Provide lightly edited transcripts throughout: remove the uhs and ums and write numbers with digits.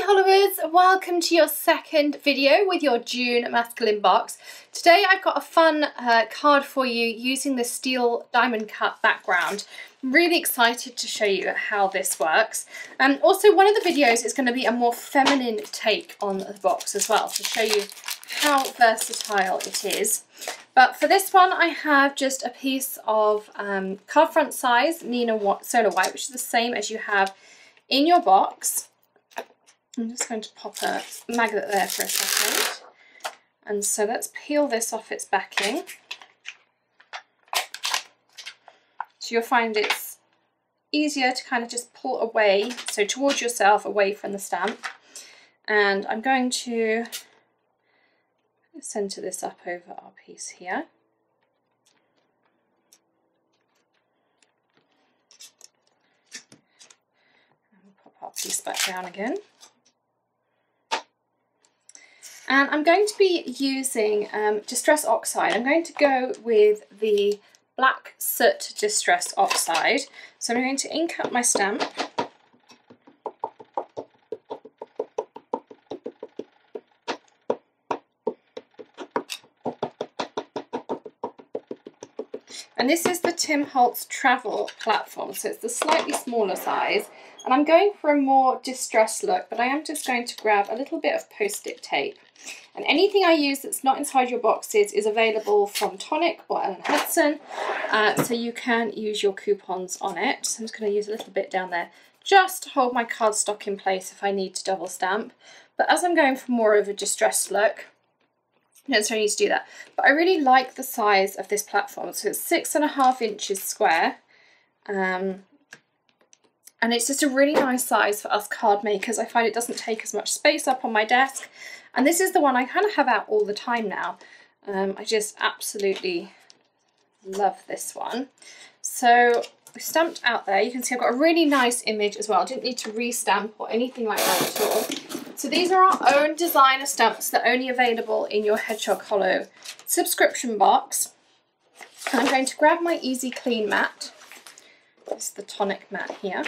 Hi Hollowers, welcome to your second video with your June masculine box. Today I've got a fun card for you using the steel diamond cut background. I'm really excited to show you how this works. Also one of the videos is going to be a more feminine take on the box as well to show you how versatile it is. But for this one I have just a piece of card front size Neenah Solar White, which is the same as you have in your box. I'm just going to pop a magnet there for a second. And so let's peel this off its backing. So you'll find it's easier to kind of just pull away, so towards yourself, away from the stamp. And I'm going to center this up over our piece here. And we'll pop our piece back down again. And I'm going to be using Distress Oxide. I'm going to go with the Black Soot Distress Oxide. So I'm going to ink up my stamp. And this is the Tim Holtz Travel platform, so it's the slightly smaller size. And I'm going for a more distressed look, but I am just going to grab a little bit of post-it tape. And anything I use that's not inside your boxes is available from Tonic or Ellen Hudson, so you can use your coupons on it. So I'm just going to use a little bit down there just to hold my cardstock in place if I need to double stamp. But as I'm going for more of a distressed look, you don't necessarily need to do that. But I really like the size of this platform. So it's 6.5 inches square. And it's just a really nice size for us card makers. I find it doesn't take as much space up on my desk. And this is the one I kind of have out all the time now. I just absolutely love this one. So we stamped out there. You can see I've got a really nice image as well. I didn't need to re-stamp or anything like that at all. So these are our own designer stamps that are only available in your Hedgehog Hollow subscription box. And I'm going to grab my Easy Clean mat. This is the Tonic mat here.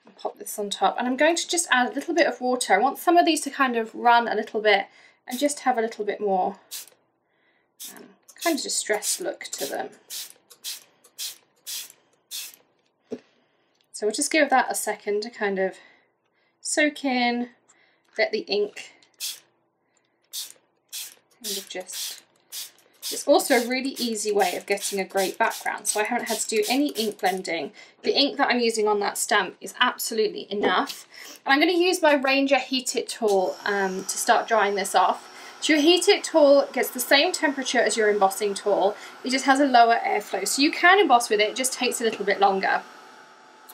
And pop this on top. And I'm going to just add a little bit of water. I want some of these to kind of run a little bit and just have a little bit more kind of distressed look to them. So we'll just give that a second to kind of soak in, let the ink kind of just... It's also a really easy way of getting a great background, so I haven't had to do any ink blending. The ink that I'm using on that stamp is absolutely enough. And I'm going to use my Ranger Heat It tool to start drying this off. So your Heat It tool gets the same temperature as your embossing tool, it just has a lower airflow. So you can emboss with it, it just takes a little bit longer.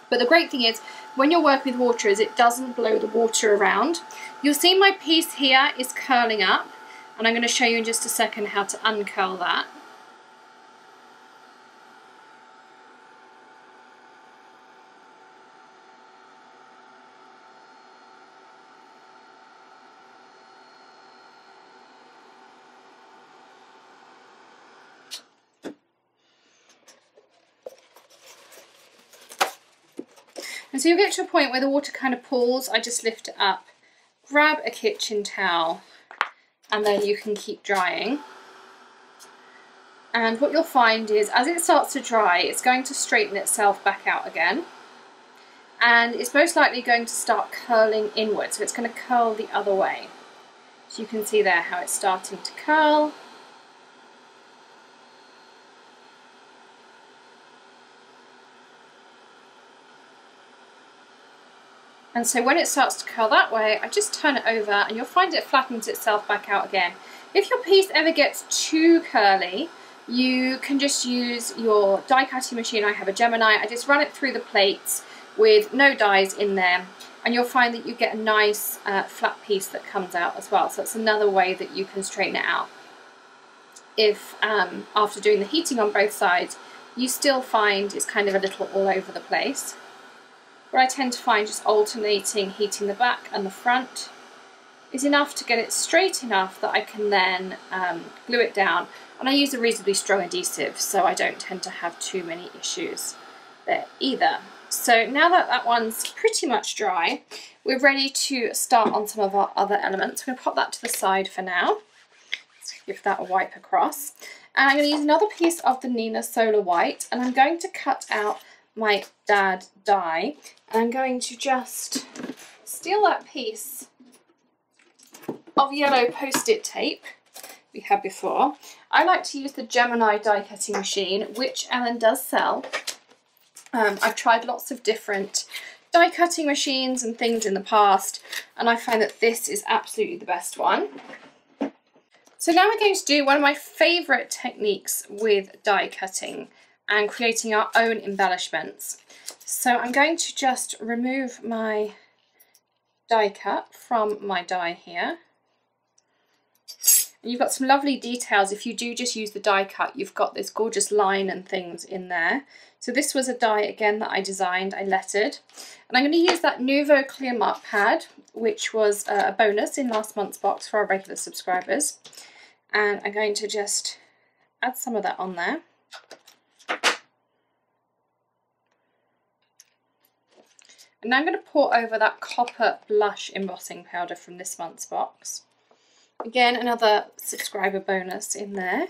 But the great thing is, when you're working with water, is it doesn't blow the water around. You'll see my piece here is curling up, and I'm going to show you in just a second how to uncurl that. And so you'll get to a point where the water kind of pools. I just lift it up, grab a kitchen towel, and then you can keep drying. And what you'll find is as it starts to dry, it's going to straighten itself back out again. And it's most likely going to start curling inwards, so it's going to curl the other way. So you can see there how it's starting to curl. And so when it starts to curl that way, I just turn it over and you'll find it flattens itself back out again. If your piece ever gets too curly, you can just use your die cutting machine. I have a Gemini. I just run it through the plates with no dies in there, and you'll find that you get a nice flat piece that comes out as well. So that's another way that you can straighten it out. If after doing the heating on both sides, you still find it's kind of a little all over the place. What I tend to find just alternating heating the back and the front is enough to get it straight enough that I can then glue it down. And I use a reasonably strong adhesive, so I don't tend to have too many issues there either. So now that that one's pretty much dry, we're ready to start on some of our other elements. I'm going to pop that to the side for now. Let's give that a wipe across. And I'm going to use another piece of the Neenah Solar White, and I'm going to cut out my dad die. And I'm going to just steal that piece of yellow post-it tape we had before. I like to use the Gemini die cutting machine, which Ellen does sell. I've tried lots of different die cutting machines and things in the past, and I find that this is absolutely the best one. So now we're going to do one of my favourite techniques with die cutting and creating our own embellishments. So I'm going to just remove my die cut from my die here. And you've got some lovely details. If you do just use the die cut, you've got this gorgeous line and things in there. So this was a die again that I designed, I lettered. And I'm going to use that Nuvo Clear Mark pad, which was a bonus in last month's box for our regular subscribers. And I'm going to just add some of that on there. And now I'm going to pour over that Copper Blush embossing powder from this month's box. Again, another subscriber bonus in there.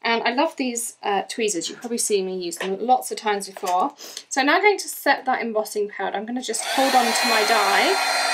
And I love these tweezers. You've probably seen me use them lots of times before. So I'm now going to set that embossing powder. I'm going to just hold on to my die.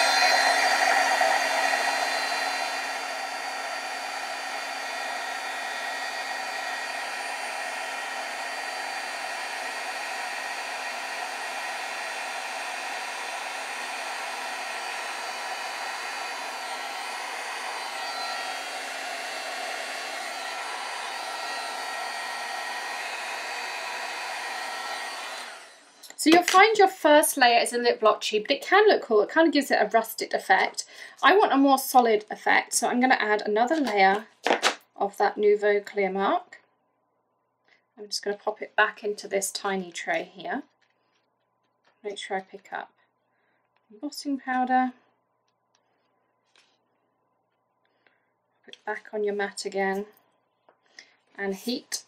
So you'll find your first layer is a little blotchy, but it can look cool. It kind of gives it a rustic effect. I want a more solid effect, so I'm going to add another layer of that Nuvo Clear Mark. I'm just going to pop it back into this tiny tray here. Make sure I pick up embossing powder. Put it back on your mat again and heat.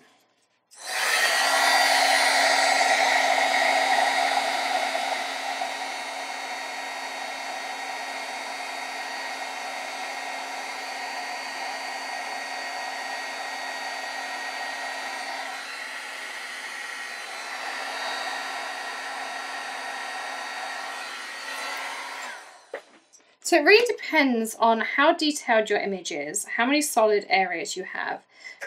So it really depends on how detailed your image is, how many solid areas you have,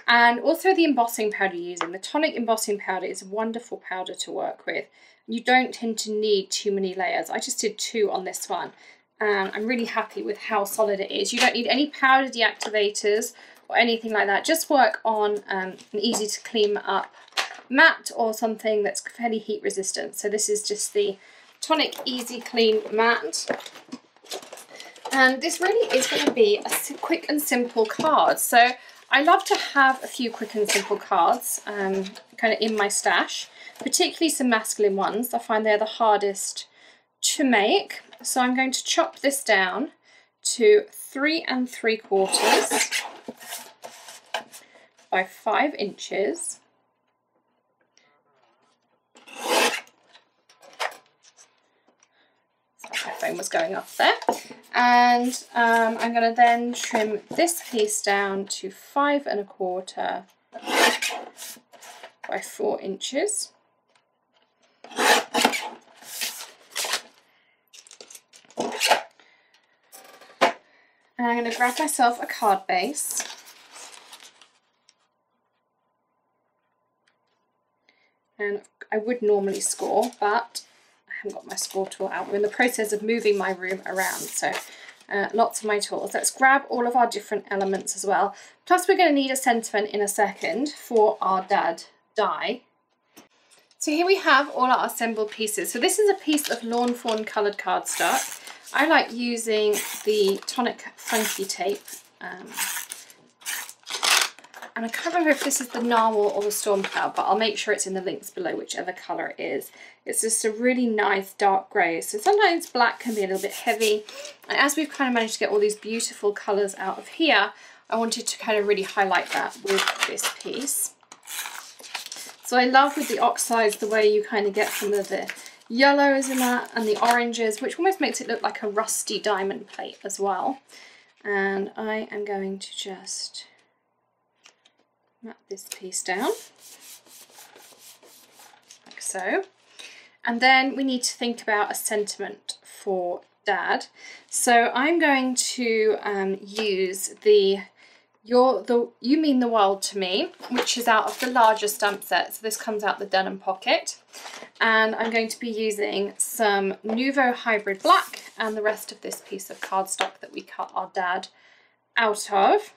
and also the embossing powder you're using. The Tonic embossing powder is a wonderful powder to work with. You don't tend to need too many layers. I just did 2 on this one, and I'm really happy with how solid it is. You don't need any powder deactivators or anything like that. Just work on an easy to clean up mat or something that's fairly heat resistant. So this is just the Tonic Easy Clean Mat. And this really is going to be a quick and simple card. So I love to have a few quick and simple cards kind of in my stash, particularly some masculine ones. I find they're the hardest to make. So I'm going to chop this down to 3 3/4 by 5 inches. My phone was going off there. And I'm going to then trim this piece down to 5 1/4 by 4 inches. And I'm going to grab myself a card base. And I would normally score, but I haven't got my score tool out. We're in the process of moving my room around, so lots of my tools. Let's grab all of our different elements as well. Plus we're going to need a sentiment in a second for our dad die. So here we have all our assembled pieces. So this is a piece of Lawn Fawn coloured cardstock. I like using the Tonic Funky tape. And I can't remember if this is the Narwhal or the Storm Cloud, but I'll make sure it's in the links below, whichever colour it is. It's just a really nice dark grey. So sometimes black can be a little bit heavy. And as we've kind of managed to get all these beautiful colours out of here, I wanted to kind of really highlight that with this piece. So I love with the Oxides the way you kind of get some of the yellows in that and the oranges, which almost makes it look like a rusty diamond plate as well. And I am going to just map this piece down, like so. And then we need to think about a sentiment for Dad. So I'm going to use the You Mean the World to Me, which is out of the larger stamp set. So this comes out the denim pocket. And I'm going to be using some Nuvo Hybrid Black and the rest of this piece of cardstock that we cut our Dad out of.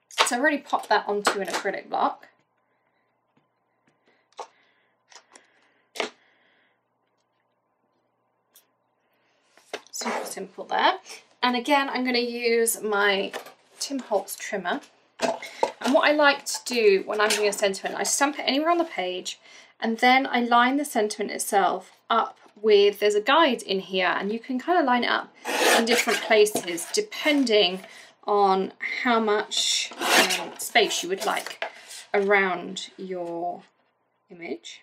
So I've already popped that onto an acrylic block. Super simple there. And again, I'm going to use my Tim Holtz trimmer. And what I like to do when I'm doing a sentiment, I stamp it anywhere on the page, and then I line the sentiment itself up with, there's a guide in here, and you can kind of line it up in different places depending on how much space you would like around your image.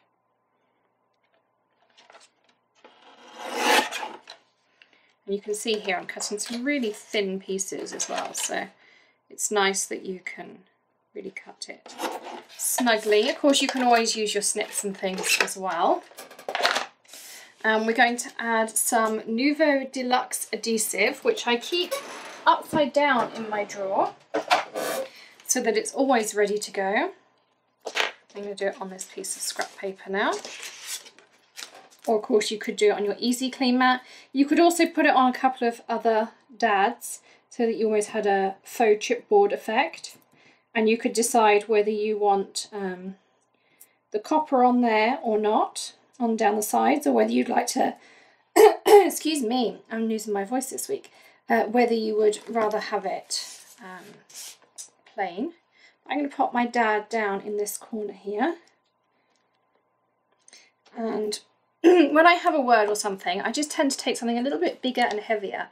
And you can see here I'm cutting some really thin pieces as well, so it's nice that you can really cut it snugly. Of course, you can always use your snips and things as well. We're going to add some Nuvo Deluxe Adhesive, which I keep upside down in my drawer so that it's always ready to go. I'm going to do it on this piece of scrap paper now. Or of course you could do it on your Easy Clean mat. You could also put it on a couple of other Dads so that you always had a faux chipboard effect. And you could decide whether you want the copper on there or not, on down the sides, or whether you'd like to, excuse me, I'm losing my voice this week, whether you would rather have it plain. I'm going to pop my Dad down in this corner here. And when I have a word or something, I just tend to take something a little bit bigger and heavier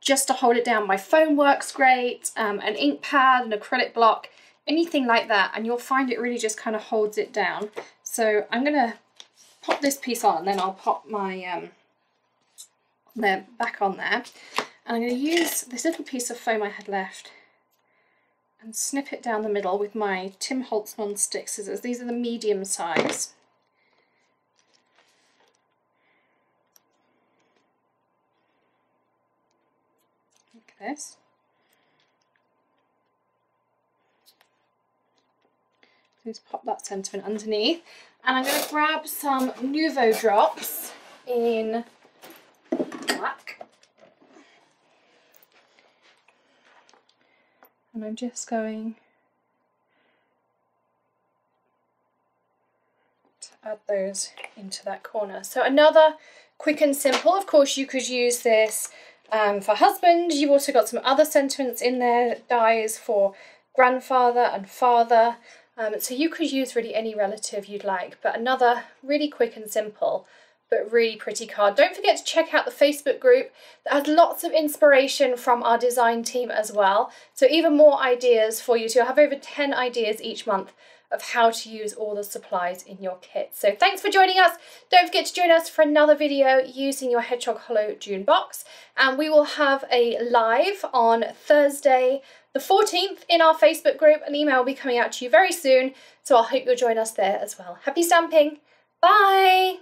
just to hold it down. My phone works great, an ink pad, an acrylic block, anything like that, and you'll find it really just kind of holds it down. So I'm going to pop this piece on, and then I'll pop my back on there. And I'm going to use this little piece of foam I had left and snip it down the middle with my Tim Holtz non-stick scissors. These are the medium size. This. Just pop that sentiment underneath, and I'm going to grab some Nuvo drops in black, and I'm just going to add those into that corner. So another quick and simple, of course you could use this for husband. You've also got some other sentiments in there, dies for grandfather and father. So you could use really any relative you'd like, but another really quick and simple, but really pretty card. Don't forget to check out the Facebook group that has lots of inspiration from our design team as well. So even more ideas for you. So you'll have over 10 ideas each month of how to use all the supplies in your kit. So thanks for joining us. Don't forget to join us for another video using your Hedgehog Hollow June box. And we will have a live on Thursday the 14th in our Facebook group. An email will be coming out to you very soon. So I hope you'll join us there as well. Happy stamping. Bye.